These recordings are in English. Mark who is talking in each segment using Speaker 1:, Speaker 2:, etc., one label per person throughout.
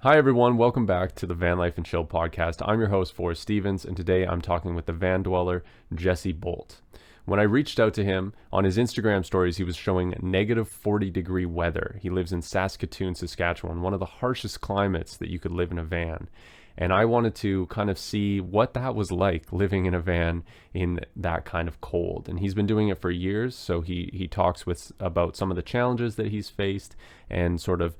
Speaker 1: Hi, everyone. Welcome back to the Van Life and Chill podcast. I'm your host, Forrest Stevens, and today I'm talking with the van dweller, Jesse Bolt. When I reached out to him on his Instagram stories, he was showing negative 40-degree weather. He lives in Saskatoon, Saskatchewan, one of the harshest climates that you could live in a van. And I wanted to kind of see what that was like living in a van in that kind of cold. And he's been doing it for years, so he talks about some of the challenges that he's faced and sort of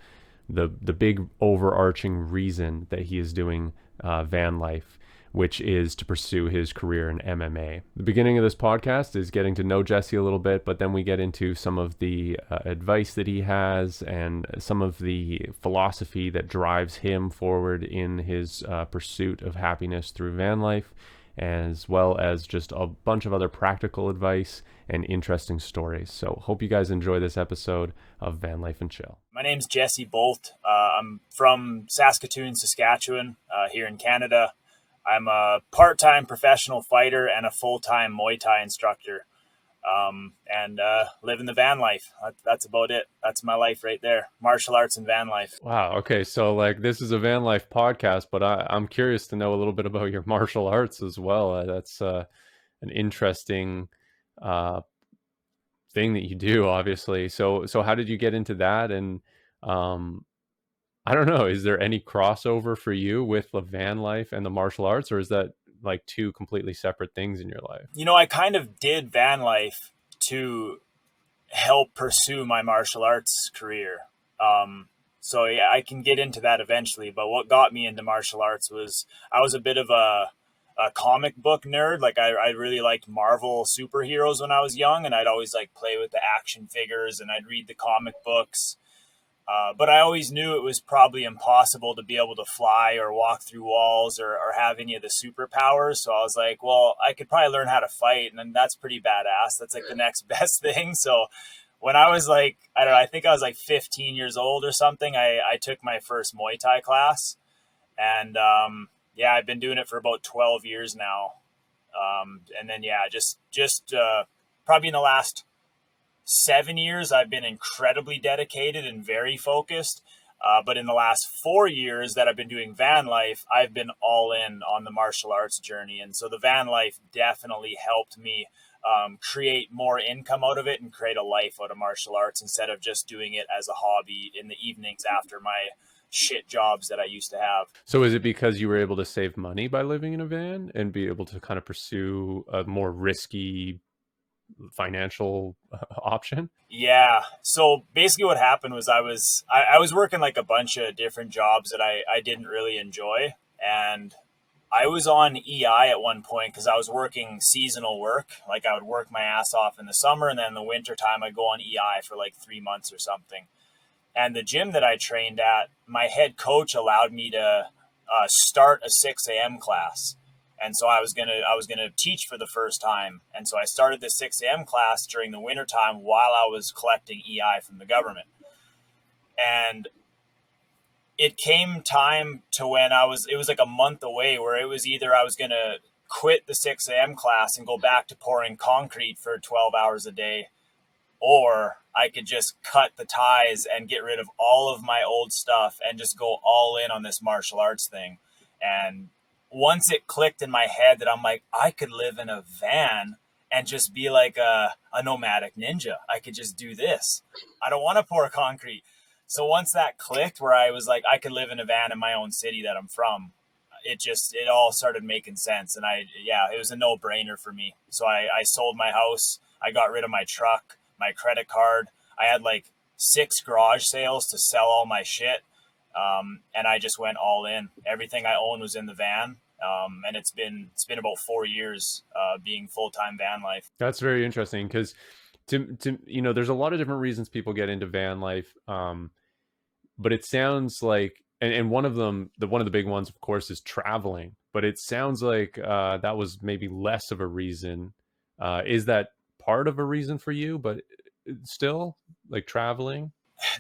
Speaker 1: the big overarching reason that he is doing van life, which is to pursue his career in MMA. The beginning of this podcast is getting to know Jesse a little bit, but then we get into some of the advice that he has and some of the philosophy that drives him forward in his pursuit of happiness through van life, as well as just a bunch of other practical advice and interesting stories. So hope you guys enjoy this episode of Van Life and Chill.
Speaker 2: My name's Jesse Bolt. I'm from Saskatoon, Saskatchewan, here in Canada. I'm a part-time professional fighter and a full-time Muay Thai instructor, and living the van life. That's about it. That's my life right there. Martial arts and van life.
Speaker 1: Wow. Okay. So this is a van life podcast, but I'm curious to know a little bit about your martial arts as well. That's an interesting uh, thing that you do, obviously. So how did you get into that? And um, I don't know, is there any crossover for you with the van life and the martial arts, or is that like two completely separate things in your life?
Speaker 2: I kind of did van life to help pursue my martial arts career. So yeah, I can get into that eventually. But what got me into martial arts was I was a bit of a comic book nerd. Like I really liked Marvel superheroes when I was young, and I'd always like play with the action figures and I'd read the comic books. But I always knew it was probably impossible to be able to fly or walk through walls or have any of the superpowers. So I was like, well, I could probably learn how to fight, and then that's pretty badass. That's like the next best thing. So when I was like, I don't know, I think I was like 15 years old or something, I took my first Muay Thai class. And yeah, I've been doing it for about 12 years now. And then, yeah, just probably in the last 7 years, I've been incredibly dedicated and very focused. But in the last 4 years that I've been doing van life, I've been all in on the martial arts journey. And so the van life definitely helped me create more income out of it and create a life out of martial arts instead of just doing it as a hobby in the evenings after my shit jobs that I used to have.
Speaker 1: So is it because you were able to save money by living in a van and be able to kind of pursue a more risky financial option?
Speaker 2: Yeah. So basically what happened was I was working like a bunch of different jobs that I didn't really enjoy. And I was on EI at one point because I was working seasonal work. Like I would work my ass off in the summer, and then in the winter time I'd go on EI for like 3 months or something. And the gym that I trained at, my head coach allowed me to start a 6 a.m. class. And so I was gonna teach for the first time. And so I started the 6 a.m. class during the winter time while I was collecting EI from the government. And it came time to when it was like a month away where it was either I was gonna quit the 6 a.m. class and go back to pouring concrete for 12 hours a day, or I could just cut the ties and get rid of all of my old stuff and just go all in on this martial arts thing. And once it clicked in my head that I'm like, I could live in a van and just be like a nomadic ninja. I could just do this. I don't want to pour concrete. So once that clicked where I was like, I could live in a van in my own city that I'm from, it all started making sense. And it was a no brainer for me. So I sold my house. I got rid of my truck, my credit card. I had like 6 garage sales to sell all my shit. And I just went all in. Everything I own was in the van. And it's been about 4 years, being full-time van life.
Speaker 1: That's very interesting because there's a lot of different reasons people get into van life. But it sounds like, and one of them, one of the big ones, of course, is traveling. But it sounds like that was maybe less of a reason. Is that part of a reason for you? But still, like traveling.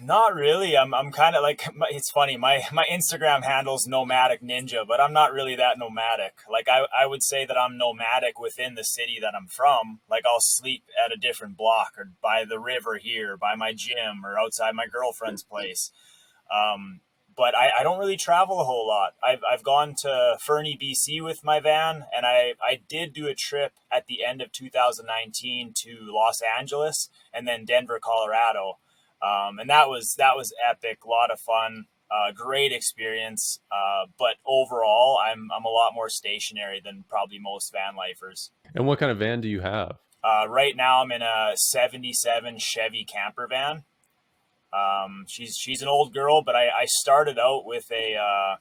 Speaker 2: Not really. I'm kind of like, it's funny. My Instagram handle's nomadic ninja, but I'm not really that nomadic. Like I would say that I'm nomadic within the city that I'm from. Like I'll sleep at a different block or by the river here, by my gym or outside my girlfriend's place. but I don't really travel a whole lot. I've gone to Fernie, BC with my van, and I did do a trip at the end of 2019 to Los Angeles and then Denver, Colorado. And that was epic, a lot of fun, great experience. But overall, I'm a lot more stationary than probably most van lifers.
Speaker 1: And what kind of van do you have?
Speaker 2: Right now, I'm in a '77 Chevy camper van. She's an old girl, but I started out with a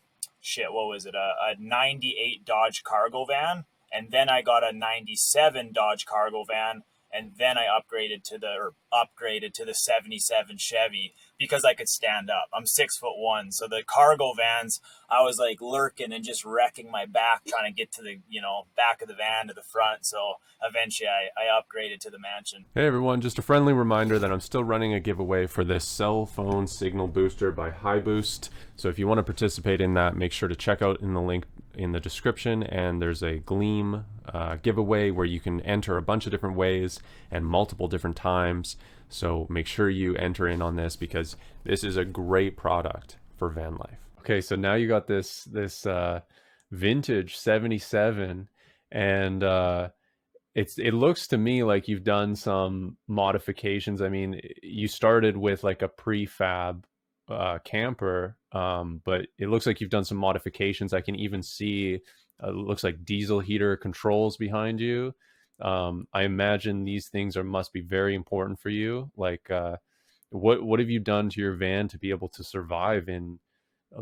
Speaker 2: what was it? A '98 Dodge Cargo van, and then I got a '97 Dodge Cargo van, and then I upgraded to the '77 Chevy because I could stand up. I'm 6'1", so the cargo vans, I was like lurking and just wrecking my back trying to get to the back of the van to the front. So eventually I upgraded to the Mansion.
Speaker 1: Hey everyone, just a friendly reminder that I'm still running a giveaway for this cell phone signal booster by HiBoost. So if you want to participate in that, make sure to check out in the link in the description, and there's a Gleam giveaway where you can enter a bunch of different ways and multiple different times. So make sure you enter in on this because this is a great product for van life. Okay, so now you got this vintage 77, and it looks to me like you've done some modifications. I mean, you started with like a prefab camper, but it looks like you've done some modifications. I can even see looks like diesel heater controls behind you. I imagine these things must be very important for you. Like, what have you done to your van to be able to survive in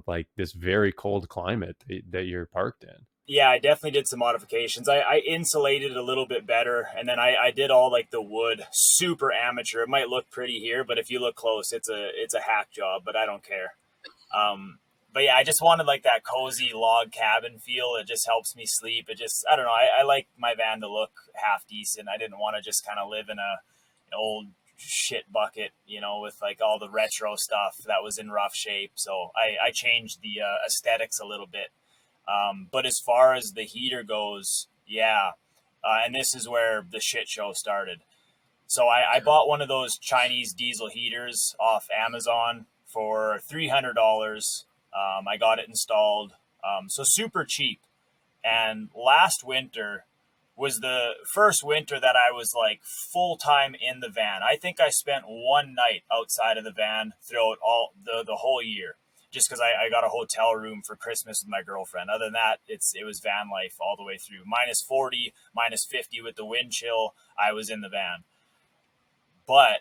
Speaker 1: like this very cold climate that you're parked in?
Speaker 2: Yeah, I definitely did some modifications. I insulated it a little bit better, and then I did all like the wood, super amateur. It might look pretty here, but if you look close, it's a hack job, but I don't care. But yeah, I just wanted like that cozy log cabin feel. It just helps me sleep. I don't know. I like my van to look half decent. I didn't want to just kind of live in an old shit bucket, with like all the retro stuff that was in rough shape. So I changed the aesthetics a little bit. But as far as the heater goes, yeah. And this is where the shit show started. So I bought one of those Chinese diesel heaters off Amazon for $300. I got it installed. So super cheap. And last winter was the first winter that I was like full time in the van. I think I spent one night outside of the van throughout all the whole year, just because I got a hotel room for Christmas with my girlfriend. Other than that, it was van life all the way through. -40, -50 with the wind chill, I was in the van. But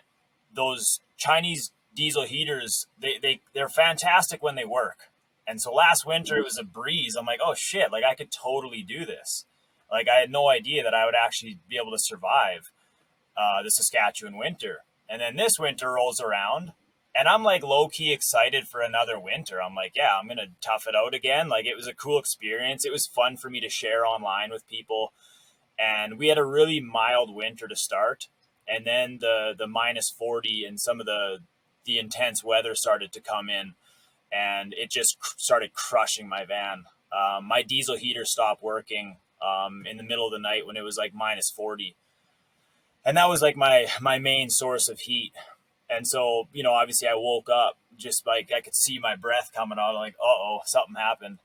Speaker 2: those Chinese diesel heaters, they're fantastic when they work. And so last winter it was a breeze. I'm like, oh shit, like I could totally do this. Like I had no idea that I would actually be able to survive the Saskatchewan winter. And then this winter rolls around, and I'm like low key excited for another winter. I'm like, yeah, I'm going to tough it out again. Like it was a cool experience. It was fun for me to share online with people. And we had a really mild winter to start. And then the -40 and some of the intense weather started to come in, and it just started crushing my van. My diesel heater stopped working in the middle of the night when it was like -40. And that was like my main source of heat. And so, obviously I woke up just like I could see my breath coming out. I'm like, uh-oh, something happened.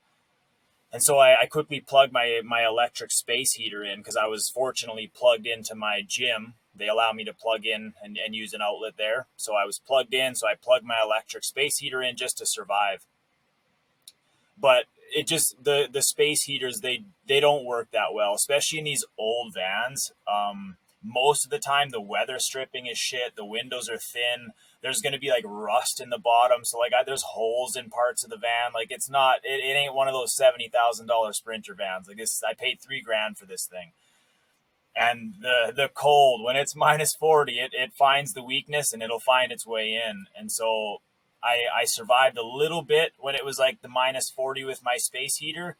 Speaker 2: And so I quickly plugged my electric space heater in, because I was fortunately plugged into my gym. They allow me to plug in and use an outlet there. So I was plugged in. So I plugged my electric space heater in just to survive. But it just, the space heaters, they don't work that well, especially in these old vans. Most of the time the weather stripping is shit. The windows are thin. There's going to be like rust in the bottom. So like there's holes in parts of the van. Like it ain't one of those $70,000 Sprinter vans. Like this, I paid $3,000 for this thing. And the cold, when it's -40, it finds the weakness and it'll find its way in. And so I survived a little bit when it was like the -40 with my space heater.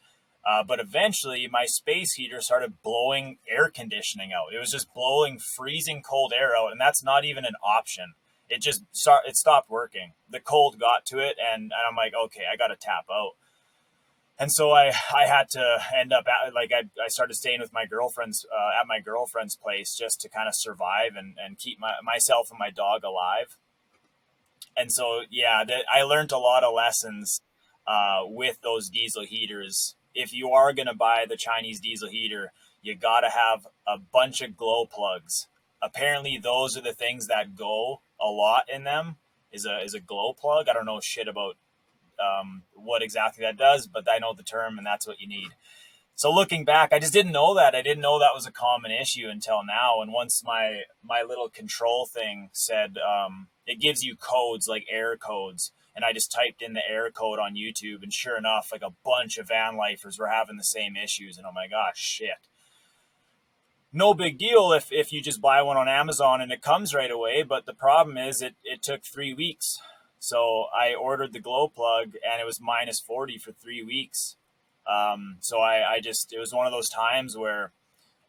Speaker 2: But eventually my space heater started blowing air conditioning out. It was just blowing freezing cold air out. And that's not even an option. It stopped working. The cold got to it. And I'm like, okay, I got to tap out. And so I had to end up I started staying with my girlfriend's at my girlfriend's place just to kind of survive and keep myself and my dog alive. And so, yeah, I learned a lot of lessons with those diesel heaters. If you are going to buy the Chinese diesel heater, you got to have a bunch of glow plugs. Apparently, those are the things that go a lot in them. Is a glow plug. I don't know shit about what exactly that does, but I know the term, and that's what you need. So looking back, I just didn't know that. I didn't know that was a common issue until now. And once my little control thing said it gives you codes, like error codes, and I just typed in the error code on YouTube, and sure enough, like a bunch of van lifers were having the same issues. And oh my gosh, shit. No big deal if you just buy one on Amazon and it comes right away. But the problem is it took 3 weeks. So I ordered the glow plug and it was minus 40 for 3 weeks. So I just, it was one of those times where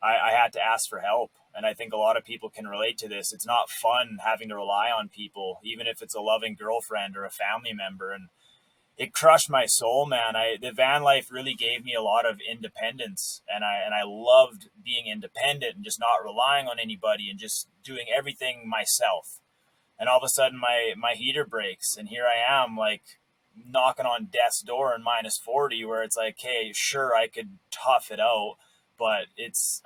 Speaker 2: I had to ask for help. And I think a lot of people can relate to this. It's not fun having to rely on people, even if it's a loving girlfriend or a family member. And it crushed my soul, man. The van life really gave me a lot of independence, and I loved being independent and just not relying on anybody and just doing everything myself. And all of a sudden my heater breaks, and here I am, like, knocking on death's door in minus 40, where it's like, hey, sure, I could tough it out, but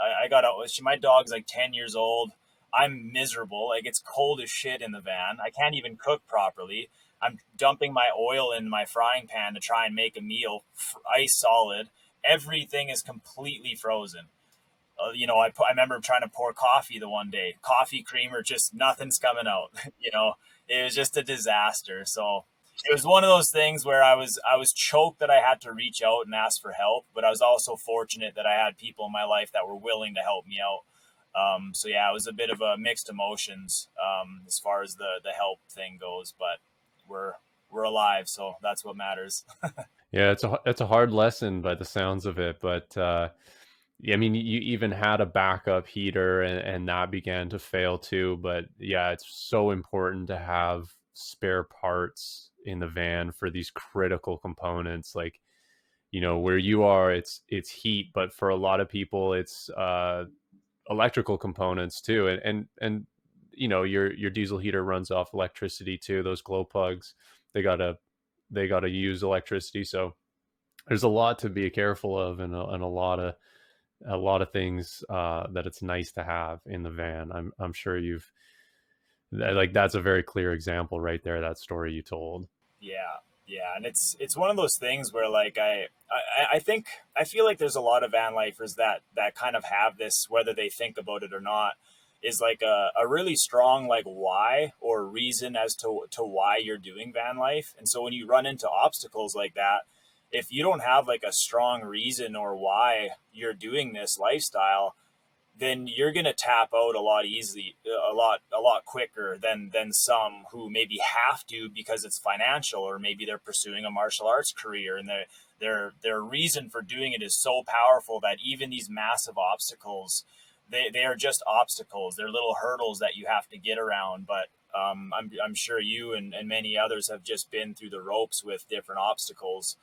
Speaker 2: I got out. My dog's like 10 years old. I'm miserable. Like, it's cold as shit in the van. I can't even cook properly. I'm dumping my oil in my frying pan to try and make a meal, ice solid. Everything is completely frozen. I remember trying to pour coffee the one day, coffee creamer, just nothing's coming out. It was just a disaster. So it was one of those things where I was choked that I had to reach out and ask for help, but I was also fortunate that I had people in my life that were willing to help me out. So yeah, it was a bit of a mixed emotions as far as the help thing goes, but we're alive, so that's what matters.
Speaker 1: Yeah, it's a hard lesson by the sounds of it, but yeah, I mean, you even had a backup heater, and that began to fail too. But yeah, it's so important to have spare parts in the van for these critical components. Like, where you are, it's heat, but for a lot of people, it's electrical components too. And your diesel heater runs off electricity too. Those glow plugs, they gotta use electricity. So there's a lot to be careful of, and a lot of things that it's nice to have in the van. I'm sure that's a very clear example right there, that story you told.
Speaker 2: Yeah, and it's one of those things where, like, I think I feel like there's a lot of van lifers that kind of have this, whether they think about it or not, is like a really strong, like, why or reason as to why you're doing van life. And so when you run into obstacles like that, if you don't have like a strong reason or why you're doing this lifestyle, then you're going to tap out a lot easily, a lot quicker than some who maybe have to because it's financial, or maybe they're pursuing a martial arts career, and their reason for doing it is so powerful that even these massive obstacles, they are just obstacles. They're little hurdles that you have to get around. But I'm sure you and many others have just been through the ropes with different obstacles.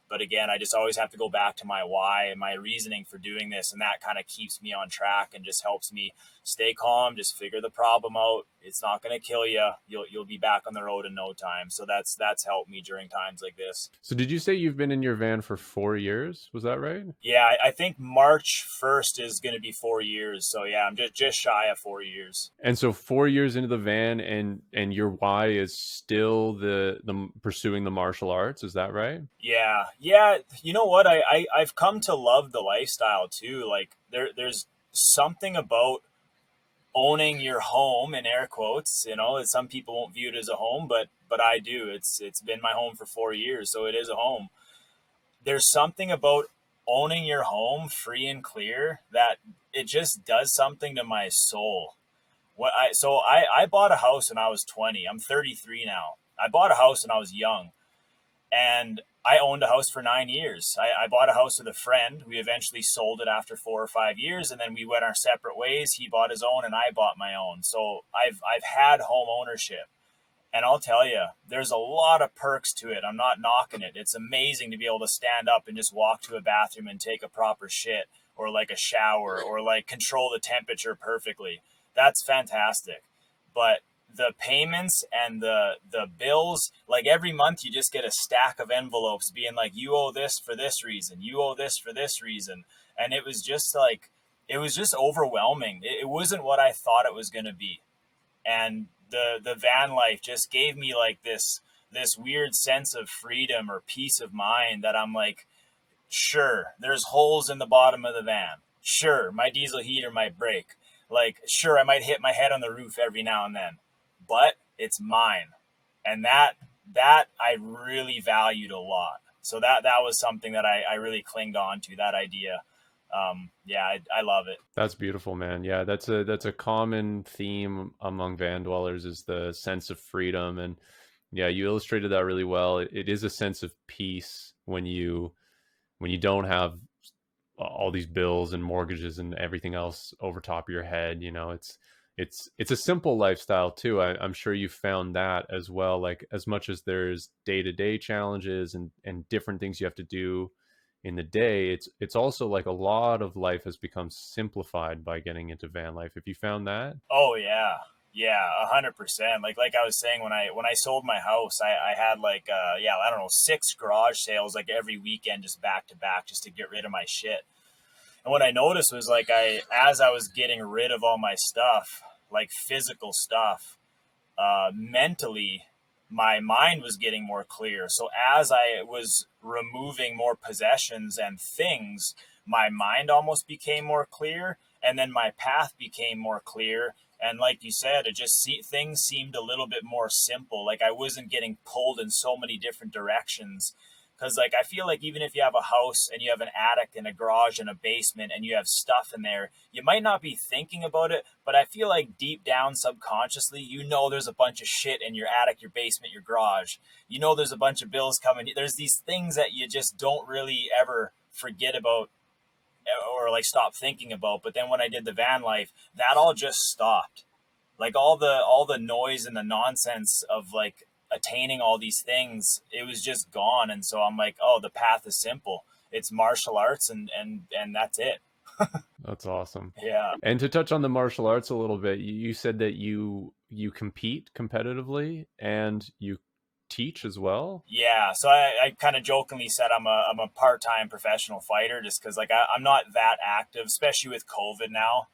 Speaker 2: But again, I just always have to go back to my why and my reasoning for doing this. And that kind of keeps me on track and just helps me stay calm, just figure the problem out. It's not going to kill you. You'll be back on the road in no time. So that's helped me during times like this.
Speaker 1: So did you say you've been in your van for 4 years? Was that right?
Speaker 2: Yeah, I think March 1st is going to be 4 years. So yeah, I'm just shy of 4 years.
Speaker 1: And so 4 years into the van, and your why is still the pursuing the martial arts. Is that right?
Speaker 2: Yeah. You know what? I've come to love the lifestyle too. Like, there's something about owning your home, in air quotes. Some people won't view it as a home, but I do. It's been my home for 4 years, so it is a home. There's something about owning your home free and clear that it just does something to my soul. I bought a house when I was 20. I'm 33 now. I bought a house when I was young, and I owned a house for 9 years. I bought a house with a friend. We eventually sold it after 4 or 5 years, and then we went our separate ways. He bought his own and I bought my own. So I've had home ownership. And I'll tell you, there's a lot of perks to it. I'm not knocking it. It's amazing to be able to stand up and just walk to a bathroom and take a proper shit, or like a shower, or like control the temperature perfectly. That's fantastic. But the payments and the bills, like every month you just get a stack of envelopes being like, you owe this for this reason, you owe this for this reason. And it was just like, it was just overwhelming. It wasn't what I thought it was going to be. And the van life just gave me like this weird sense of freedom or peace of mind that I'm like, sure, there's holes in the bottom of the van. Sure, my diesel heater might break. Like, sure, I might hit my head on the roof every now and then, but it's mine. And that I really valued a lot. So that was something that I really clinged on to, that idea. Yeah, I love it.
Speaker 1: That's beautiful, man. Yeah, that's a common theme among van dwellers, is the sense of freedom. And yeah, you illustrated that really well. It is a sense of peace when you don't have all these bills and mortgages and everything else over top of your head. You know, it's a simple lifestyle too. I'm sure you found that as well. Like, as much as there's day-to-day challenges and different things you have to do in the day, it's also like a lot of life has become simplified by getting into van life. Have you found that?
Speaker 2: Oh yeah. Yeah, 100%. Like I was saying, when I sold my house, I had like yeah, I don't know, 6 garage sales like every weekend, just back to back, just to get rid of my shit. And what I noticed was like, as I was getting rid of all my stuff, like physical stuff, mentally, my mind was getting more clear. So as I was removing more possessions and things, my mind almost became more clear, and then my path became more clear. And like you said, things seemed a little bit more simple. Like I wasn't getting pulled in so many different directions. Because like I feel like even if you have a house and you have an attic and a garage and a basement and you have stuff in there, you might not be thinking about it, but I feel like deep down subconsciously, there's a bunch of shit in your attic, your basement, your garage. There's a bunch of bills coming. There's these things that you just don't really ever forget about or like stop thinking about. But then when I did the van life, that all just stopped. Like all the noise and the nonsense of like attaining all these things, it was just gone. And so I'm like, oh, the path is simple. It's martial arts, and that's it.
Speaker 1: That's awesome.
Speaker 2: Yeah.
Speaker 1: And to touch on the martial arts a little bit, you said that you compete competitively and you teach as well.
Speaker 2: Yeah, so I kind of jokingly said I'm a part-time professional fighter, just because like I'm not that active, especially with COVID now.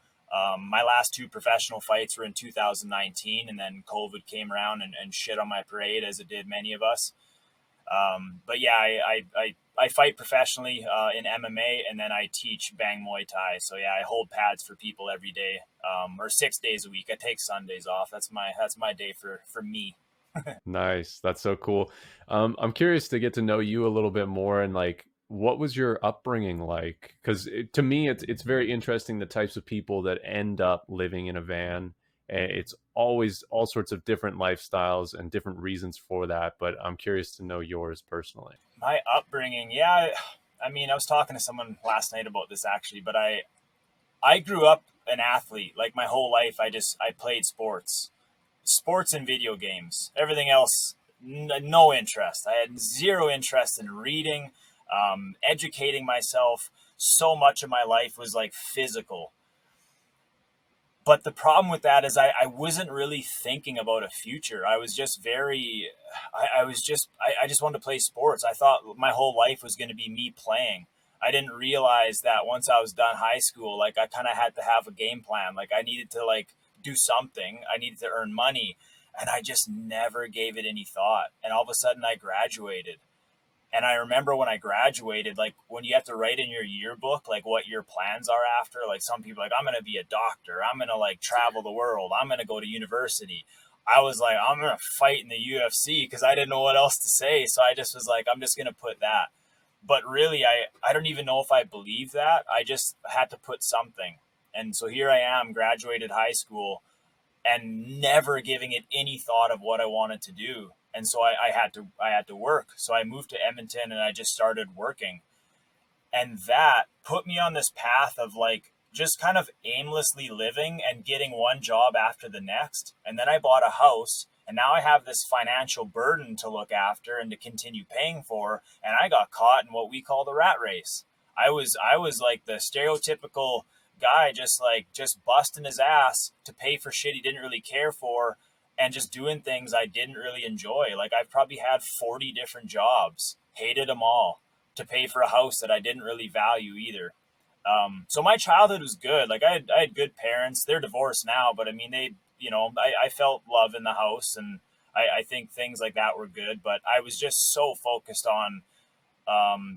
Speaker 2: My last 2 professional fights were in 2019, and then COVID came around and shit on my parade, as it did many of us. But yeah, I fight professionally in MMA, and then I teach Bang Muay Thai. So yeah, I hold pads for people every day, or 6 days a week. I take Sundays off. That's my day for me.
Speaker 1: Nice. That's so cool. I'm curious to get to know you a little bit more, and like, what was your upbringing like? Because to me, it's very interesting the types of people that end up living in a van. It's always all sorts of different lifestyles and different reasons for that. But I'm curious to know yours personally.
Speaker 2: My upbringing, yeah. I mean, I was talking to someone last night about this actually, but I grew up an athlete. Like my whole life, I played sports and video games. Everything else, no interest. I had zero interest in reading, educating myself. So much of my life was like physical. But the problem with that is I wasn't really thinking about a future. I was just very, I just wanted to play sports. I thought my whole life was going to be me playing. I didn't realize that once I was done high school, like I kind of had to have a game plan. Like I needed to like do something. I needed to earn money, and I just never gave it any thought. And all of a sudden I graduated. And I remember when I graduated, like when you have to write in your yearbook, like what your plans are after, like some people are like, I'm going to be a doctor. I'm going to like travel the world. I'm going to go to university. I was like, I'm going to fight in the UFC, because I didn't know what else to say. So I just was like, I'm just going to put that. But really, I don't even know if I believe that. I just had to put something. And so here I am, graduated high school, and never giving it any thought of what I wanted to do. And so I had to work. So I moved to Edmonton and I just started working. And that put me on this path of like just kind of aimlessly living and getting one job after the next. And then I bought a house, and now I have this financial burden to look after and to continue paying for. And I got caught in what we call the rat race. I was like the stereotypical guy, just busting his ass to pay for shit he didn't really care for, and just doing things I didn't really enjoy. Like I've probably had 40 different jobs, hated them all, to pay for a house that I didn't really value either. So my childhood was good. Like I had good parents. They're divorced now, but I mean, I felt love in the house, and I think things like that were good. But I was just so focused on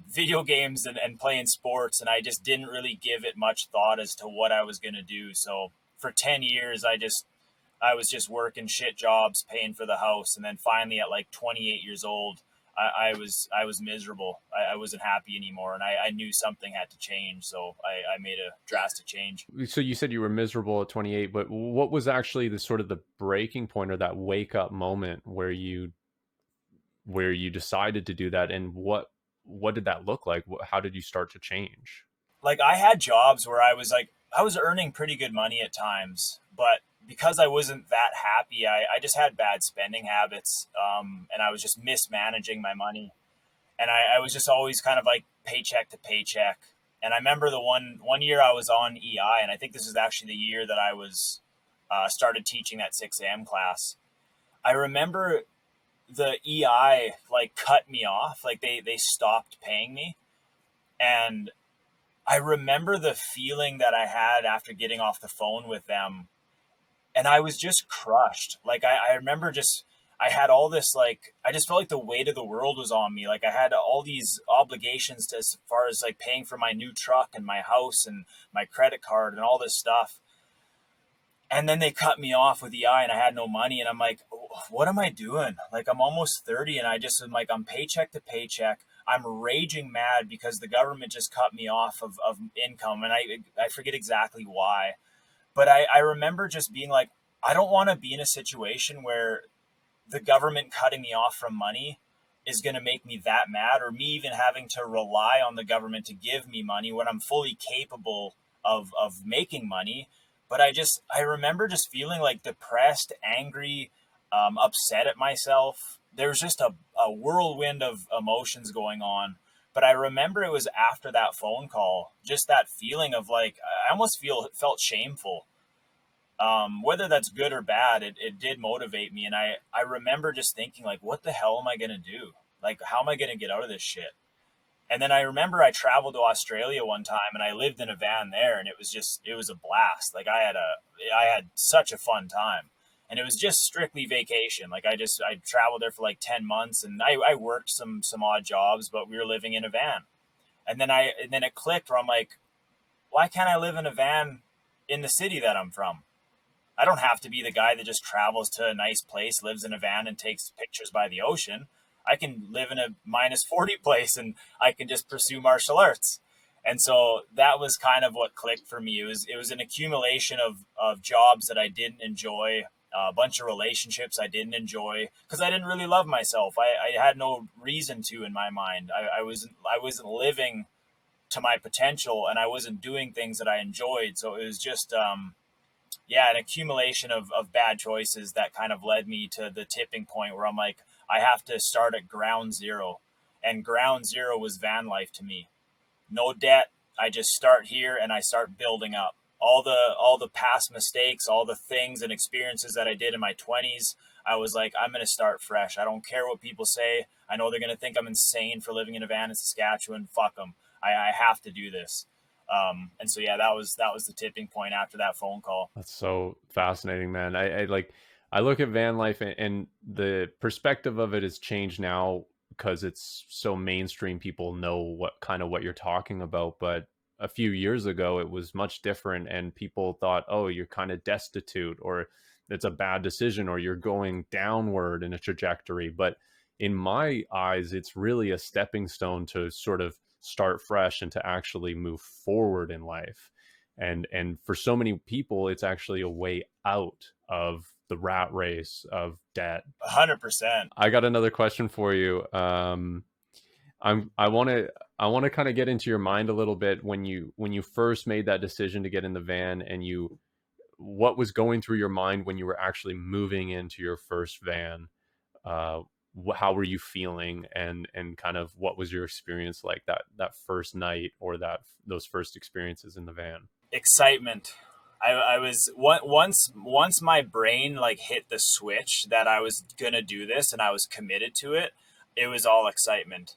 Speaker 2: video games and playing sports, and I just didn't really give it much thought as to what I was going to do. So for 10 years, I was just working shit jobs, paying for the house, and then finally at like 28 years old, I was miserable. I wasn't happy anymore, and I knew something had to change. So I made a drastic change.
Speaker 1: So you said you were miserable at 28, but what was actually the sort of the breaking point or that wake up moment where you decided to do that, and what did that look like? How did you start to change?
Speaker 2: Like I had jobs where I was earning pretty good money at times, but because I wasn't that happy, I just had bad spending habits, and I was just mismanaging my money, and I was just always kind of like paycheck to paycheck. And I remember the one year I was on EI, and I think this is actually the year that I was started teaching that 6 a.m. class. I remember the EI like cut me off, like they stopped paying me, and I remember the feeling that I had after getting off the phone with them, and I was just crushed. Like I remember just I had all this like I just felt like the weight of the world was on me. Like I had all these obligations to, as far as like paying for my new truck and my house and my credit card and all this stuff. And then they cut me off with EI and I had no money, and I'm like, what am I doing? Like I'm almost 30 and I just am like I'm paycheck to paycheck. I'm raging mad because the government just cut me off of income, and I forget exactly why. But I remember just being like, I don't want to be in a situation where the government cutting me off from money is going to make me that mad, or me even having to rely on the government to give me money when I'm fully capable of making money. But I remember just feeling like depressed, angry, upset at myself. There was just a whirlwind of emotions going on. But I remember it was after that phone call, just that feeling of like, I almost felt shameful. Whether that's good or bad, it did motivate me. And I remember just thinking like, what the hell am I going to do? Like, how am I going to get out of this shit? And then I remember I traveled to Australia one time and I lived in a van there, and it was a blast. Like I had such a fun time, and it was just strictly vacation. Like I traveled there for like 10 months, and I worked some odd jobs, but we were living in a van. And then it clicked where I'm like, why can't I live in a van in the city that I'm from? I don't have to be the guy that just travels to a nice place, lives in a van, and takes pictures by the ocean. I can live in a minus 40 place, and I can just pursue martial arts. And so that was kind of what clicked for me. It was an accumulation of jobs that I didn't enjoy, a bunch of relationships I didn't enjoy because I didn't really love myself. I had no reason to in my mind. I wasn't living to my potential, and I wasn't doing things that I enjoyed. So it was just yeah, an accumulation of bad choices that kind of led me to the tipping point where I'm like, I have to start at ground zero. And ground zero was van life to me. No debt. I just start here and I start building up. All the past mistakes, all the things and experiences that I did in my 20s, I was like, I'm going to start fresh. I don't care what people say. I know they're going to think I'm insane for living in a van in Saskatchewan. Fuck them. I have to do this. And so yeah, that was the tipping point after that phone call.
Speaker 1: That's so fascinating, man. I look at van life, and the perspective of it has changed now because it's so mainstream. People know what you're talking about. But a few years ago, it was much different, and people thought, oh, you're kind of destitute, or it's a bad decision, or you're going downward in a trajectory. But in my eyes, it's really a stepping stone to sort of start fresh and to actually move forward in life. And for so many people, it's actually a way out of the rat race of debt.
Speaker 2: 100%.
Speaker 1: I got another question for you. I want to kind of get into your mind a little bit when you first made that decision to get in the van, and what was going through your mind when you were actually moving into your first van. How were you feeling, and kind of what was your experience like that first night, or those first experiences in the van?
Speaker 2: Excitement. I was once my brain like hit the switch that I was gonna do this and I was committed to it. It was all excitement.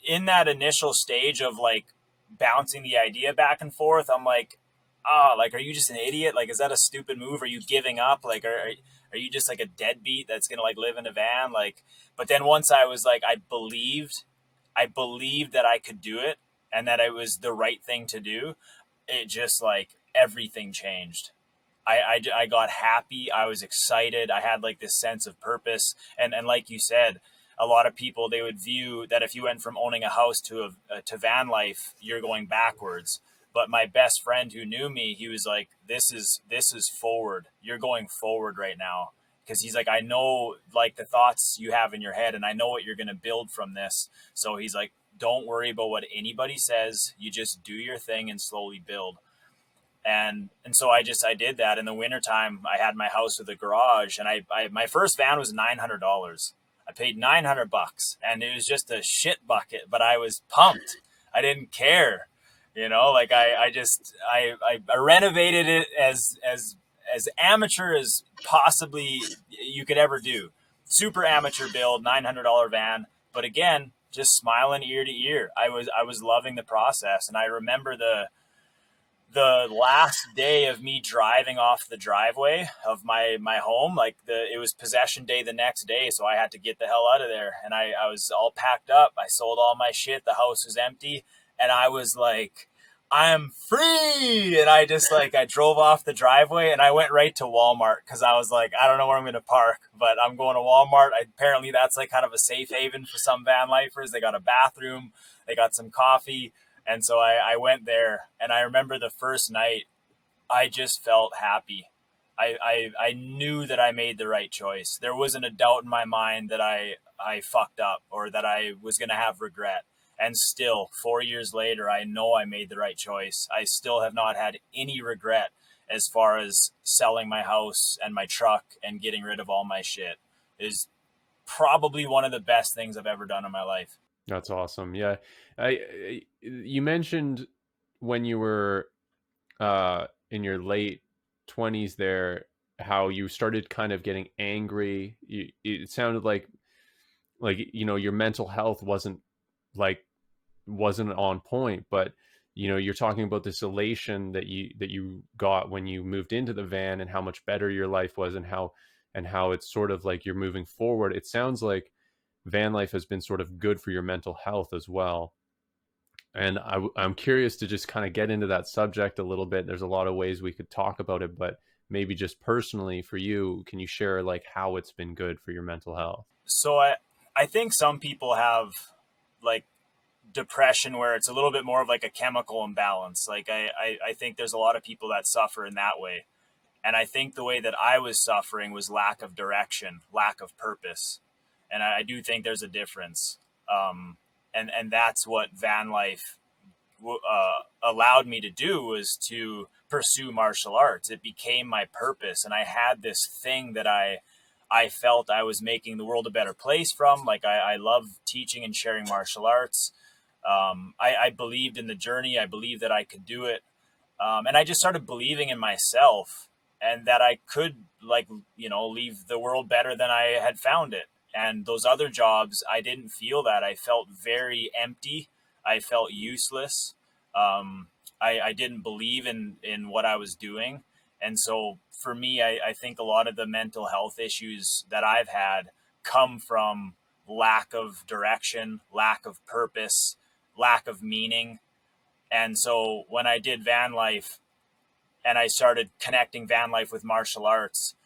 Speaker 2: In that initial stage of like bouncing the idea back and forth, I'm like, ah, like, are you just an idiot? Like, is that a stupid move? Are you giving up? Like, are you just like a deadbeat that's gonna like live in a van? Like, but then once I was like, I believed that I could do it and that it was the right thing to do. It just like everything changed. I got happy. I was excited. I had like this sense of purpose. And like you said, a lot of people, they would view that if you went from owning a house to van life, you're going backwards. But my best friend who knew me, he was like, this is forward. You're going forward right now. Because he's like, I know like the thoughts you have in your head and I know what you're going to build from this. So he's like, don't worry about what anybody says. You just do your thing and slowly build. And so I did that in the wintertime. I had my house with a garage, and I my first van was $900. I paid $900, and it was just a shit bucket, but I was pumped. I didn't care, like I renovated it as amateur as possibly you could ever do. Super amateur build, $900 van, but again, just smiling ear to ear. I was loving the process, and I remember the last day of me driving off the driveway of my home, like it was possession day the next day, so I had to get the hell out of there. And I was all packed up. I sold all my shit. The house was empty, and I was like, I'm free. And I just like I drove off the driveway and I went right to Walmart because I was like, I don't know where I'm gonna park, but I'm going to Walmart. Apparently that's like kind of a safe haven for some van lifers. They got a bathroom, they got some coffee. And so I went there, and I remember the first night, I just felt happy. I knew that I made the right choice. There wasn't a doubt in my mind that I fucked up or that I was going to have regret. And still, 4 years later, I know I made the right choice. I still have not had any regret as far as selling my house and my truck and getting rid of all my shit. It is probably one of the best things I've ever done in my life.
Speaker 1: That's awesome. Yeah. You mentioned when you were in your late 20s there, how you started kind of getting angry. It sounded like your mental health like wasn't on point, but you're talking about this elation that you got when you moved into the van and how much better your life was, and how it's sort of like you're moving forward. It sounds like van life has been sort of good for your mental health as well. And I'm curious to just kind of get into that subject a little bit. There's a lot of ways we could talk about it, but maybe just personally for you, can you share like how it's been good for your mental health?
Speaker 2: So I think some people have like depression where it's a little bit more of like a chemical imbalance. Like I think there's a lot of people that suffer in that way. And I think the way that I was suffering was lack of direction, lack of purpose. And I do think there's a difference. And that's what van life allowed me to do, was to pursue martial arts. It became my purpose. And I had this thing that I felt I was making the world a better place from. Like I love teaching and sharing martial arts. I believed in the journey. I believed that I could do it. And I just started believing in myself and that I could like, leave the world better than I had found it. And those other jobs, I didn't feel that. I felt very empty. I felt useless. I didn't believe in what I was doing. And so for me, I think a lot of the mental health issues that I've had come from lack of direction, lack of purpose, lack of meaning. And so when I did van life and I started connecting van life with martial arts,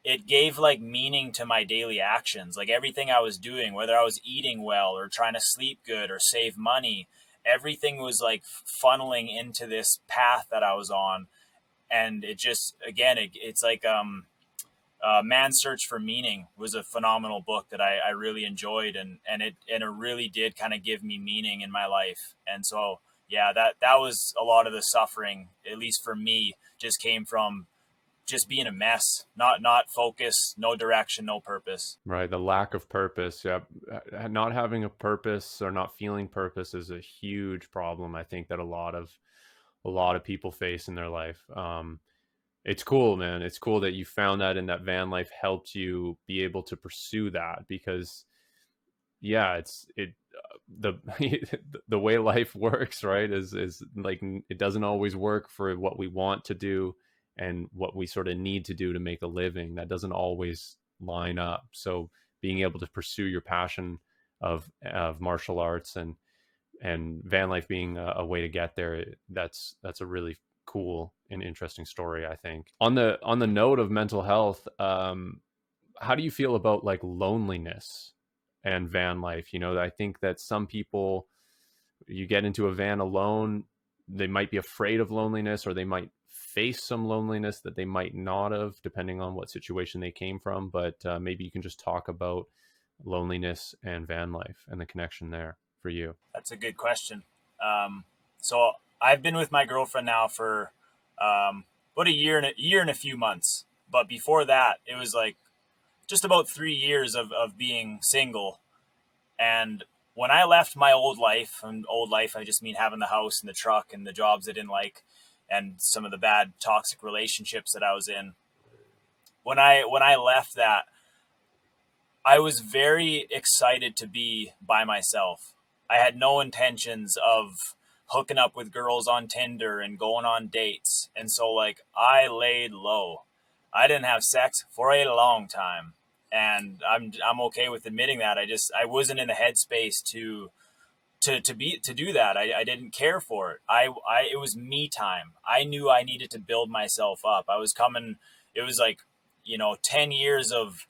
Speaker 2: it gave like meaning to my daily actions. Like everything I was doing, whether I was eating well or trying to sleep good or save money, everything was like funneling into this path that I was on. And it just, again, it's like Man's Search for Meaning was a phenomenal book that I really enjoyed, and it really did kind of give me meaning in my life. And so yeah, that was a lot of the suffering, at least for me, just came from just being a mess, not focus, no direction, no purpose.
Speaker 1: Right, the lack of purpose. Yeah, not having a purpose or not feeling purpose is a huge problem. I think that a lot of people face in their life. It's cool, man. It's cool that you found that and that van life helped you be able to pursue that because yeah, the the way life works, right? Is like it doesn't always work for what we want to do and what we sort of need to do to make a living. That doesn't always line up. So being able to pursue your passion of martial arts and van life being a way to get there, that's a really cool and interesting story, I think. On the note of mental health, how do you feel about like loneliness and van life? You know, I think that some people, you get into a van alone, they might be afraid of loneliness, or they might face some loneliness that they might not have, depending on what situation they came from. But maybe you can just talk about loneliness and van life and the connection there for you.
Speaker 2: That's a good question. So I've been with my girlfriend now for about a year and a few months. But before that, it was like just about 3 years of being single. And when I left my old life, and old life, I just mean having the house and the truck and the jobs I didn't like, and some of the bad toxic relationships that I was in. When I left that, I was very excited to be by myself. I had no intentions of hooking up with girls on Tinder and going on dates. And so like I laid low. I didn't have sex for a long time. And I'm okay with admitting that. I wasn't in the headspace to do that. I didn't care for it. It was me time. I knew I needed to build myself up. I was coming, it was like, 10 years of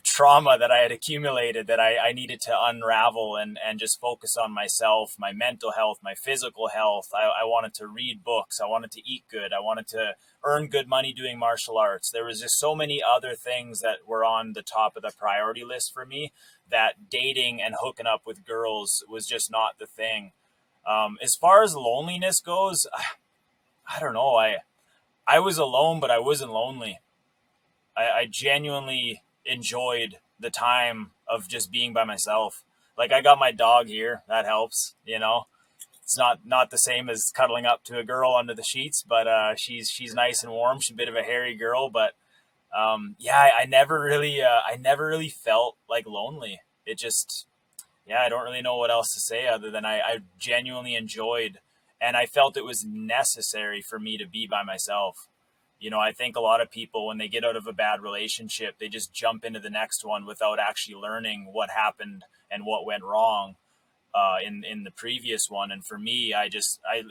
Speaker 2: trauma that I had accumulated that I needed to unravel and just focus on myself, my mental health, my physical health. I wanted to read books. I wanted to eat good. I wanted to earn good money doing martial arts. There was just so many other things that were on the top of the priority list for me that dating and hooking up with girls was just not the thing. As far as loneliness goes, I don't know. I was alone, but I wasn't lonely. I genuinely enjoyed the time of just being by myself. Like I got my dog here, that helps. It's not the same as cuddling up to a girl under the sheets, but she's nice and warm. She's a bit of a hairy girl, but yeah, I never really felt like lonely. It just, yeah, I don't really know what else to say other than I genuinely enjoyed, and I felt it was necessary for me to be by myself. I think a lot of people, when they get out of a bad relationship, they just jump into the next one without actually learning what happened and what went wrong in the previous one. And for me, I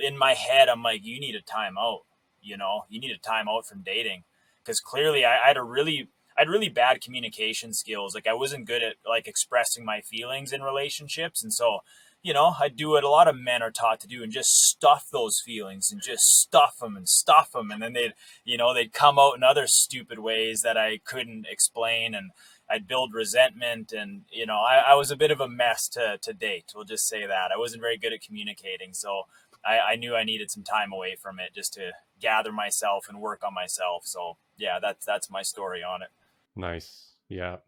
Speaker 2: in my head, I'm like, you need a timeout. You need a timeout from dating because clearly I had really bad communication skills. Like I wasn't good at like expressing my feelings in relationships, and so I do what a lot of men are taught to do and just stuff those feelings and just stuff them. And then they'd come out in other stupid ways that I couldn't explain. And I'd build resentment. And, I was a bit of a mess to date. We'll just say that. I wasn't very good at communicating. So I knew I needed some time away from it just to gather myself and work on myself. So yeah, that's my story on it.
Speaker 1: Nice. Yeah.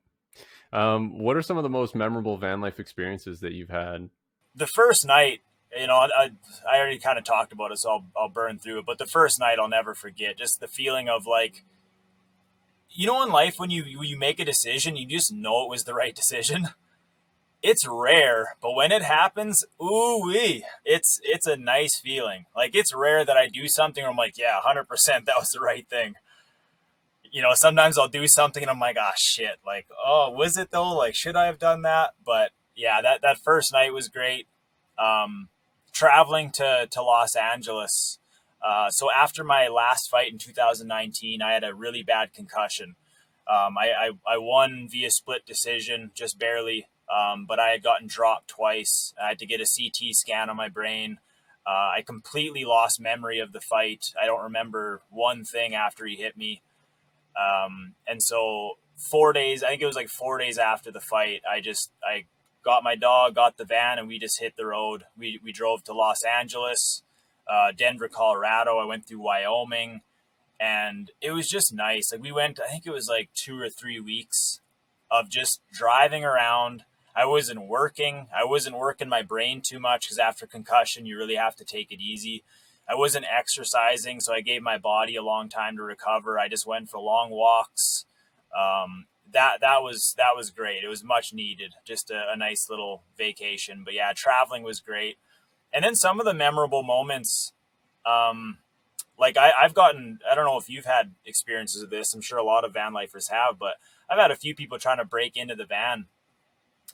Speaker 1: What are some of the most memorable van life experiences that you've had?
Speaker 2: The first night, I already kind of talked about it, so I'll burn through it. But the first night I'll never forget. Just the feeling of like, in life when you make a decision, you just know it was the right decision. It's rare, but when it happens, ooh wee, it's a nice feeling. Like it's rare that I do something where I'm like, yeah, 100% that was the right thing. Sometimes I'll do something and I'm like, ah, shit. Like, oh, was it though? Like, should I have done that? But yeah, that first night was great. Um, Traveling to Los Angeles. So after my last fight in 2019, I had a really bad concussion. I won via split decision, just barely. But I had gotten dropped twice. I had to get a CT scan on my brain. I completely lost memory of the fight. I don't remember one thing after he hit me. And so 4 days, I think it was like 4 days after the fight, I got my dog, got the van, and we just hit the road. We drove to Los Angeles, Denver, Colorado. I went through Wyoming, and it was just nice. Like we went, I think it was like 2 or 3 weeks of just driving around. I wasn't working. I wasn't working my brain too much because after concussion, you really have to take it easy. I wasn't exercising, so I gave my body a long time to recover. I just went for long walks. That was great. It was much needed, just a nice little vacation. But yeah, traveling was great. And then some of the memorable moments, um, like I've gotten, I don't know if you've had experiences of this. I'm sure a lot of van lifers have, but I've had a few people trying to break into the van,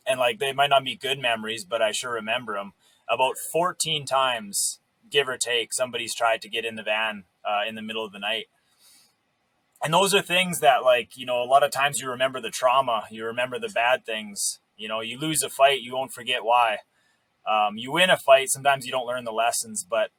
Speaker 2: and like they might not be good memories, but I sure remember them. About 14 times, give or take, somebody's tried to get in the van in the middle of the night. And those are things that, like, a lot of times you remember the trauma, you remember the bad things. You lose a fight, you won't forget why. You win a fight, sometimes you don't learn the lessons, but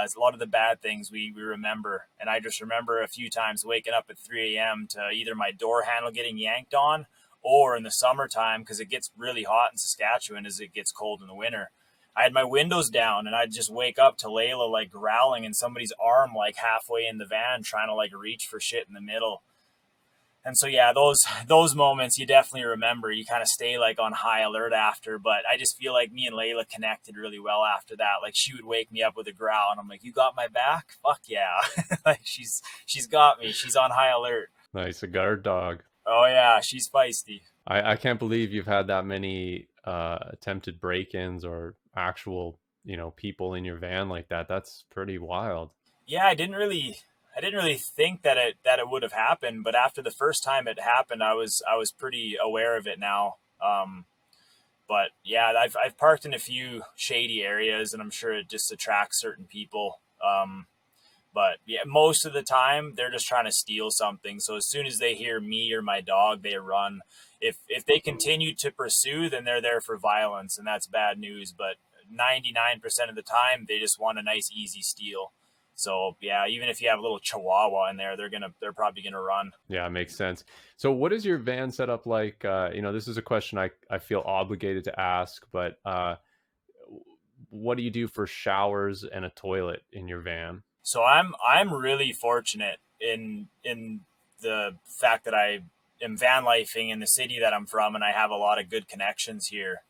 Speaker 2: it's a lot of the bad things we remember. And I just remember a few times waking up at 3 a.m. to either my door handle getting yanked on, or in the summertime, because it gets really hot in Saskatchewan as it gets cold in the winter. I had my windows down and I'd just wake up to Layla like growling and somebody's arm like halfway in the van trying to like reach for shit in the middle. And so yeah, those moments you definitely remember. You kind of stay like on high alert after, but I just feel like me and Layla connected really well after that. Like she would wake me up with a growl and I'm like, "You got my back?" Fuck yeah. Like she's got me. She's on high alert.
Speaker 1: Nice, a guard dog.
Speaker 2: Oh yeah, she's feisty.
Speaker 1: I can't believe you've had that many attempted break-ins or actual, people in your van like that. That's pretty wild.
Speaker 2: Yeah, I didn't really think that it would have happened, but after the first time it happened, I was pretty aware of it now. But yeah, I've parked in a few shady areas, and I'm sure it just attracts certain people. But yeah, most of the time they're just trying to steal something. So as soon as they hear me or my dog, they run. If they continue to pursue, then they're there for violence, and that's bad news. But 99% of the time, they just want a nice, easy steal. So yeah, even if you have a little chihuahua in there, they're probably gonna run.
Speaker 1: Yeah, it makes sense. So what is your van setup like? This is a question I feel obligated to ask, but what do you do for showers and a toilet in your van?
Speaker 2: So I'm really fortunate in the fact that I am van lifing in the city that I'm from, and I have a lot of good connections here.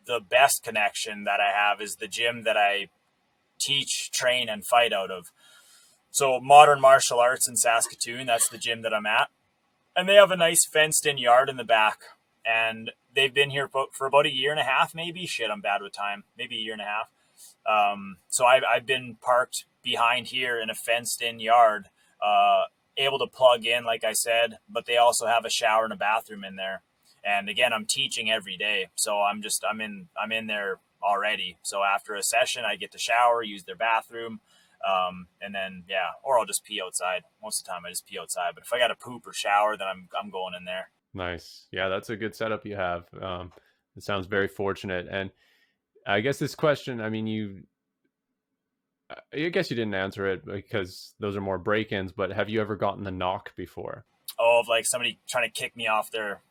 Speaker 2: The best connection that I have is the gym that I teach, train, and fight out of. So Modern Martial Arts in Saskatoon, that's the gym that I'm at, and they have a nice fenced-in yard in the back, and they've been here for about a year and a half, maybe. Shit, I'm bad with time. Maybe a year and a half. So I've been parked behind here in a fenced in yard, able to plug in, like I said, but they also have a shower and a bathroom in there. And again, I'm teaching every day. So I'm in there already. So after a session, I get to shower, use their bathroom. And then, yeah, or I'll just pee outside. Most of the time I just pee outside, but if I got to poop or shower, then I'm going in there.
Speaker 1: Nice. Yeah, that's a good setup you have. It sounds very fortunate. And I guess this question, I mean, I guess you didn't answer it because those are more break-ins, but have you ever gotten the knock before?
Speaker 2: Oh, of like somebody trying to kick me off their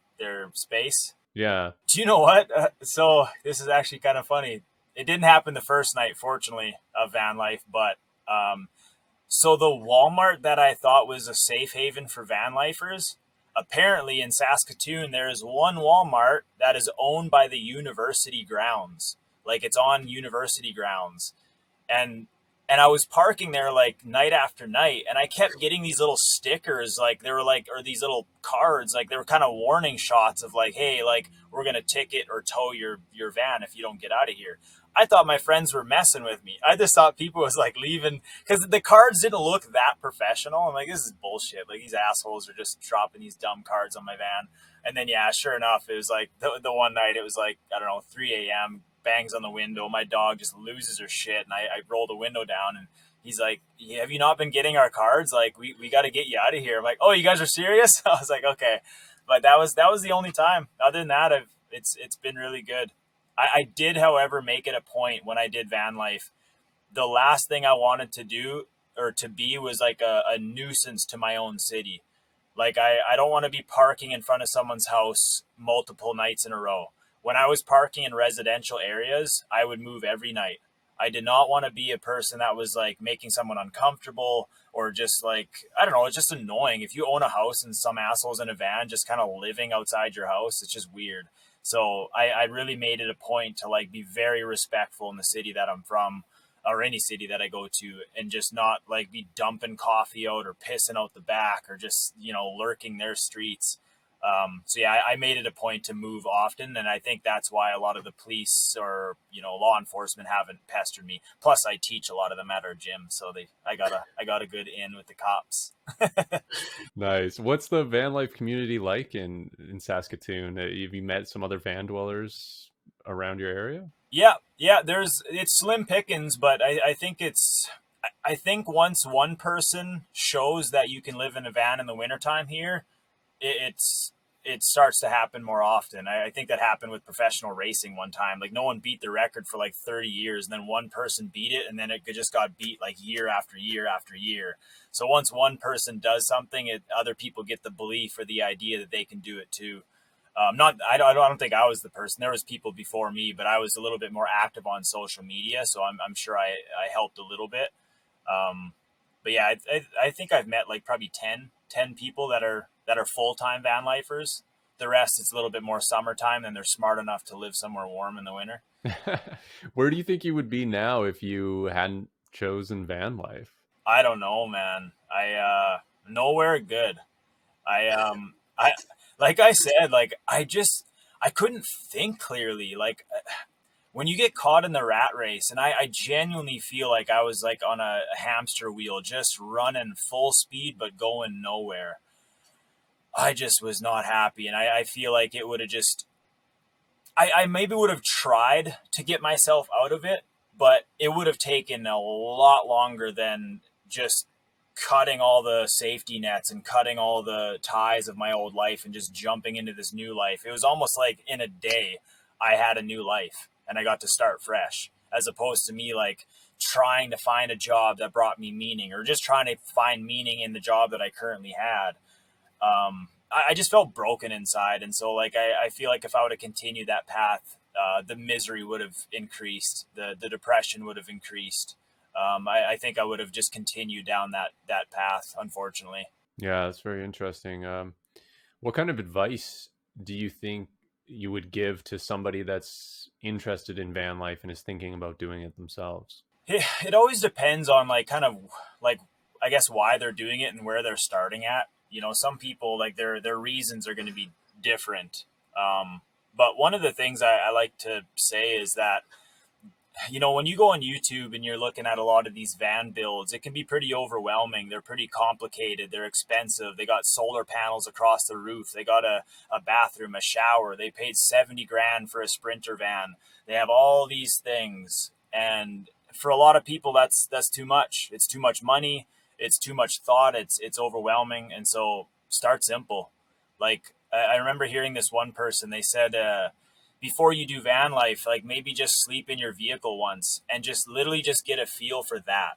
Speaker 2: space.
Speaker 1: Yeah.
Speaker 2: Do you know what? So this is actually kind of funny. It didn't happen the first night, fortunately, of van life, but so the Walmart that I thought was a safe haven for van lifers, apparently in Saskatoon there is one Walmart that is owned by the university grounds. Like it's on university grounds, and I was parking there like night after night, and I kept getting these little stickers, like they were like, or these little cards, like they were kind of warning shots of like, hey, like we're gonna ticket or tow your van if you don't get out of here. I thought my friends were messing with me. I just thought people was like leaving because the cards didn't look that professional. I'm like, this is bullshit. Like these assholes are just dropping these dumb cards on my van. And then yeah, sure enough, it was like the one night it was like, I don't know, 3 a.m. bangs on the window. My dog just loses her shit, and I roll the window down, and he's like, yeah, have you not been getting our cards? Like we got to get you out of here. I'm like, oh, you guys are serious? I was like, okay, but that was the only time. Other than that, it's been really good. I did, however, make it a point when I did van life. The last thing I wanted to do or to be was like a nuisance to my own city. Like I don't want to be parking in front of someone's house multiple nights in a row. When I was parking in residential areas, I would move every night. I did not want to be a person that was like making someone uncomfortable or just like, I don't know, it's just annoying. If you own a house and some assholes in a van just kind of living outside your house, it's just weird. So I really made it a point to like be very respectful in the city that I'm from. or any city that I go to, and just not like be dumping coffee out or pissing out the back or just, lurking their streets. So yeah, I made it a point to move often, and I think that's why a lot of the police or law enforcement haven't pestered me. Plus, I teach a lot of them at our gym, so I got a good in with the cops.
Speaker 1: Nice. What's the van life community like in Saskatoon? Have you met some other van dwellers around your area?
Speaker 2: Yeah. It's slim pickings, but I think I think once one person shows that you can live in a van in the wintertime here, it's it starts to happen more often. I think that happened with professional racing one time. Like no one beat the record for like 30 years, and then one person beat it, and then it just got beat like year after year after year. So once one person does something, other people get the belief or the idea that they can do it too. Not I don't think I was the person. There was people before me, but I was a little bit more active on social media, so I'm sure I helped a little bit. Um, but yeah, I think I've met like probably 10 people that are full-time van lifers. The rest, it's a little bit more summertime, and they're smart enough to live somewhere warm in the winter.
Speaker 1: Where do you think you would be now if you hadn't chosen van life?
Speaker 2: I don't know, man. Nowhere good. I like I said, like I couldn't think clearly. Like when you get caught in the rat race, and I genuinely feel like I was like on a hamster wheel, just running full speed but going nowhere. I just was not happy, and I feel like it would have just I maybe would have tried to get myself out of it, but it would have taken a lot longer than just cutting all the safety nets and cutting all the ties of my old life and just jumping into this new life. It was almost like in a day I had a new life and I got to start fresh, as opposed to me like trying to find a job that brought me meaning or just trying to find meaning in the job that I currently had. I just felt broken inside. And so like, I feel like if I would have continued that path, the misery would have increased, the depression would have increased. I think I would have just continued down that path, unfortunately.
Speaker 1: Yeah, that's very interesting. What kind of advice do you think you would give to somebody that's interested in van life and is thinking about doing it themselves?
Speaker 2: It always depends on like kind of like, I guess, why they're doing it and where they're starting at. Some people like their reasons are going to be different. But one of the things I like to say is that when you go on YouTube and you're looking at a lot of these van builds, it can be pretty overwhelming. They're pretty complicated. They're expensive. They got solar panels across the roof. They got a bathroom, a shower. They paid 70 grand for a Sprinter van. They have all these things. And for a lot of people, that's too much. It's too much money. It's too much thought. It's overwhelming. And so start simple. Like I remember hearing this one person, they said, before you do van life, like maybe just sleep in your vehicle once and just literally just get a feel for that.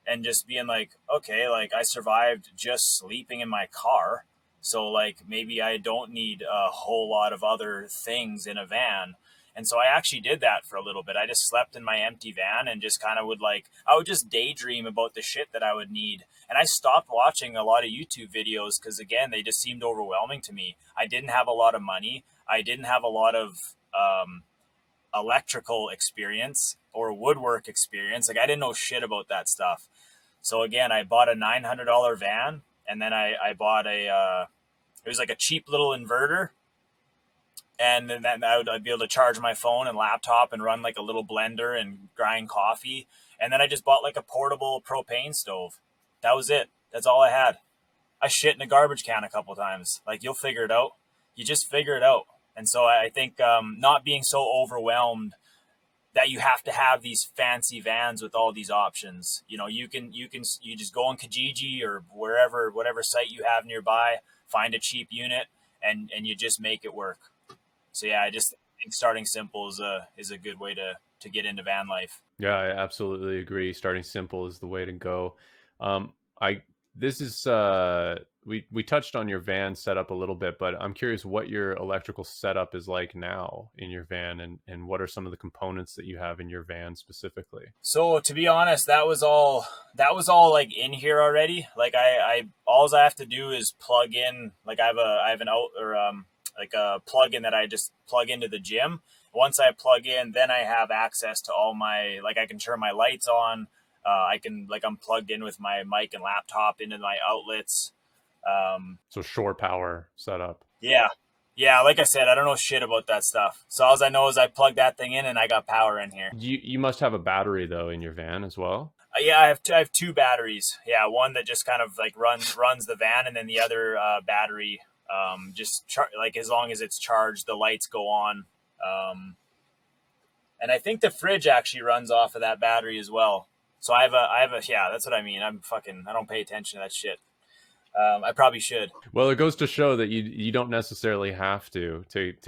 Speaker 2: And just being like, okay, like I survived just sleeping in my car. So like maybe I don't need a whole lot of other things in a van. And so I actually did that for a little bit. I just slept in my empty van and just kind of I would just daydream about the shit that I would need. And I stopped watching a lot of YouTube videos because, again, they just seemed overwhelming to me. I didn't have a lot of money. I didn't have a lot of electrical experience or woodwork experience. Like I didn't know shit about that stuff. So again, I bought a $900 van, and then I bought it was like a cheap little inverter, and then I'd be able to charge my phone and laptop and run like a little blender and grind coffee. And then I just bought like a portable propane stove. That was it. That's all I had. I shit in a garbage can a couple times. Like you'll figure it out. You just figure it out. And so I think not being so overwhelmed that you have to have these fancy vans with all these options. You just go on Kijiji or whatever site you have nearby, find a cheap unit, and you just make it work. So yeah, I just think starting simple is a good way to get into van life.
Speaker 1: Yeah, I absolutely agree. Starting simple is the way to go. I this is we touched on your van setup a little bit, but I'm curious what your electrical setup is like now in your van, and what are some of the components that you have in your van specifically?
Speaker 2: So to be honest, that was all like in here already. Like I all I have to do is plug in. Like I have an out or like a plug-in that I just plug into the gym, once I plug in, then I have access to all my, like I can turn my lights on. I can, like, I'm plugged in with my mic and laptop into my outlets.
Speaker 1: So shore power setup.
Speaker 2: Yeah. Yeah, like I said, I don't know shit about that stuff. So all I know is I plug that thing in and I got power in here.
Speaker 1: You must have a battery though in your van as well.
Speaker 2: Yeah, I have two batteries. Yeah, one that just kind of like runs the van, and then the other battery like as long as it's charged, the lights go on. And I think the fridge actually runs off of that battery as well. So I have a yeah, that's what I mean. I don't pay attention to that shit. I probably should.
Speaker 1: Well, it goes to show that you don't necessarily have to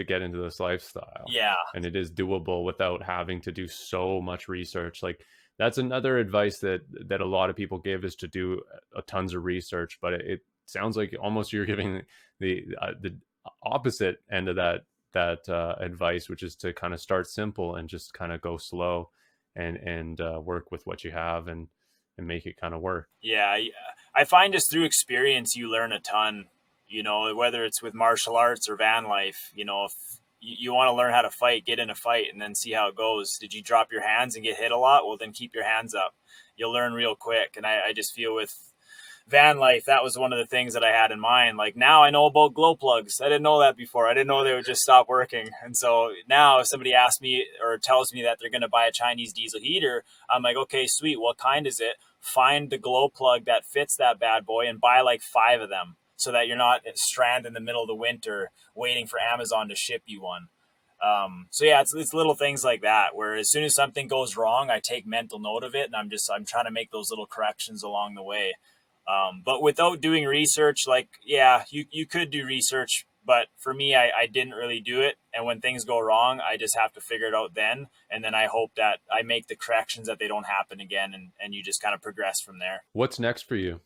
Speaker 1: get into this lifestyle.
Speaker 2: Yeah.
Speaker 1: And it is doable without having to do so much research. Like that's another advice that a lot of people give, is to do tons of research, but it sounds like almost you're giving the opposite end of that advice, which is to kind of start simple and just kind of go slow and work with what you have and make it kind of work.
Speaker 2: Yeah, I find just through experience you learn a ton, you know, whether it's with martial arts or van life. You know, if you want to learn how to fight, get in a fight and then see how it goes. Did you drop your hands and get hit a lot? Well, then keep your hands up. You'll learn real quick. And I just feel with van life, that was one of the things that I had in mind. Like now I know about glow plugs. I didn't know that before. I didn't know they would just stop working. And so now if somebody asks me or tells me that they're going to buy a Chinese diesel heater, I'm like, okay, sweet. What kind is it? Find the glow plug that fits that bad boy and buy like 5 of them, so that you're not stranded in the middle of the winter waiting for Amazon to ship you one. So yeah, it's little things like that where as soon as something goes wrong, I take mental note of it, and I'm trying to make those little corrections along the way. But without doing research, like, yeah, you could do research, but for me, I didn't really do it. And when things go wrong, I just have to figure it out then. And then I hope that I make the corrections that they don't happen again. And you just kind of progress from there.
Speaker 1: What's next for you?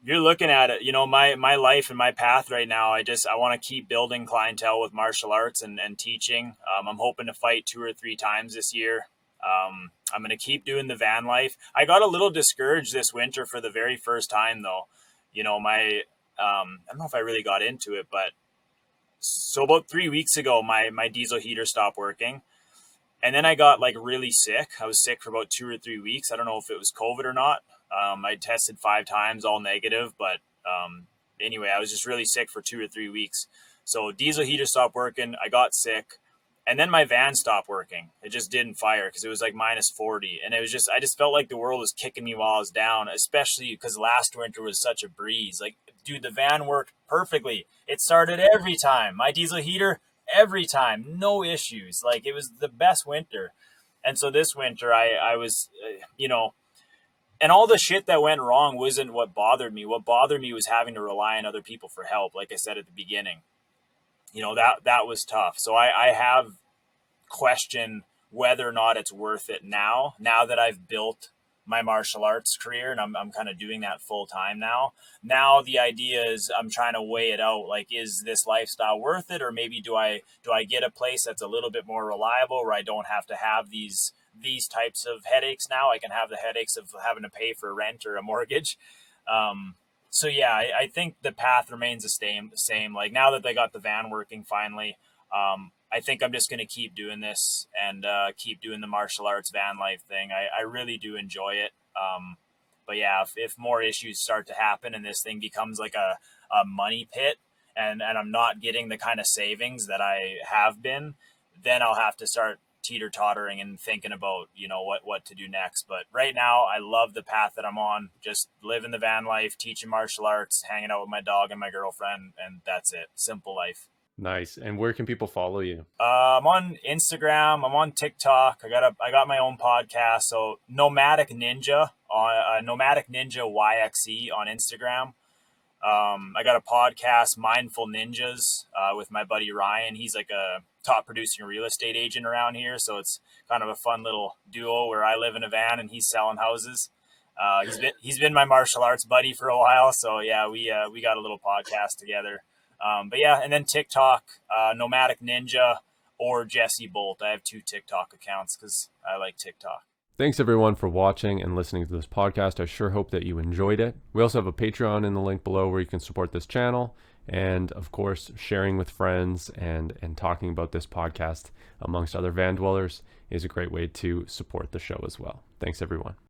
Speaker 2: You're looking at it, you know, my life and my path right now. I want to keep building clientele with martial arts and teaching. I'm hoping to fight 2 or 3 times this year. I'm going to keep doing the van life. I got a little discouraged this winter for the very first time though. You know, I don't know if I really got into it, but so about 3 weeks ago, my diesel heater stopped working. And then I got like really sick. I was sick for about 2 or 3 weeks. I don't know if it was COVID or not. I tested 5 times, all negative, but anyway, I was just really sick for 2 or 3 weeks. So diesel heater stopped working. I got sick. And then my van stopped working. It just didn't fire because it was like minus 40. And it was just, I just felt like the world was kicking me while I was down, especially because last winter was such a breeze. Like, dude, the van worked perfectly. It started every time. My diesel heater, every time. No issues. Like, it was the best winter. And so this winter, I was, you know, and all the shit that went wrong wasn't what bothered me. What bothered me was having to rely on other people for help, like I said at the beginning. You know, that was tough. So I have questioned whether or not it's worth it now that I've built my martial arts career and I'm kind of doing that full time now. Now the idea is I'm trying to weigh it out. Like, is this lifestyle worth it? Or maybe do I get a place that's a little bit more reliable where I don't have to have these types of headaches now? I can have the headaches of having to pay for rent or a mortgage. So yeah, I think the path remains the same. Like now that they got the van working finally, I think I'm just going to keep doing this and keep doing the martial arts van life thing. I really do enjoy it. But yeah, if more issues start to happen and this thing becomes like a money pit and I'm not getting the kind of savings that I have been, then I'll have to start teeter-tottering and thinking about, you know, what to do next. But right now I love the path that I'm on, just living the van life, teaching martial arts, hanging out with my dog and my girlfriend, and that's it. Simple life.
Speaker 1: Nice. And where can people follow you?
Speaker 2: I'm on Instagram. I'm on TikTok. I got my own podcast. So Nomadic Ninja on Nomadic Ninja YXE on Instagram. I got a podcast, Mindful Ninjas, with my buddy Ryan. He's like a top producing real estate agent around here. So it's kind of a fun little duo where I live in a van and he's selling houses. He's been my martial arts buddy for a while. So yeah, we got a little podcast together. But yeah, and then TikTok, Nomadic Ninja or Jesse Bolt. I have 2 TikTok accounts because I like TikTok.
Speaker 1: Thanks everyone for watching and listening to this podcast. I sure hope that you enjoyed it. We also have a Patreon in the link below where you can support this channel. And of course, sharing with friends and talking about this podcast amongst other van dwellers is a great way to support the show as well. Thanks everyone.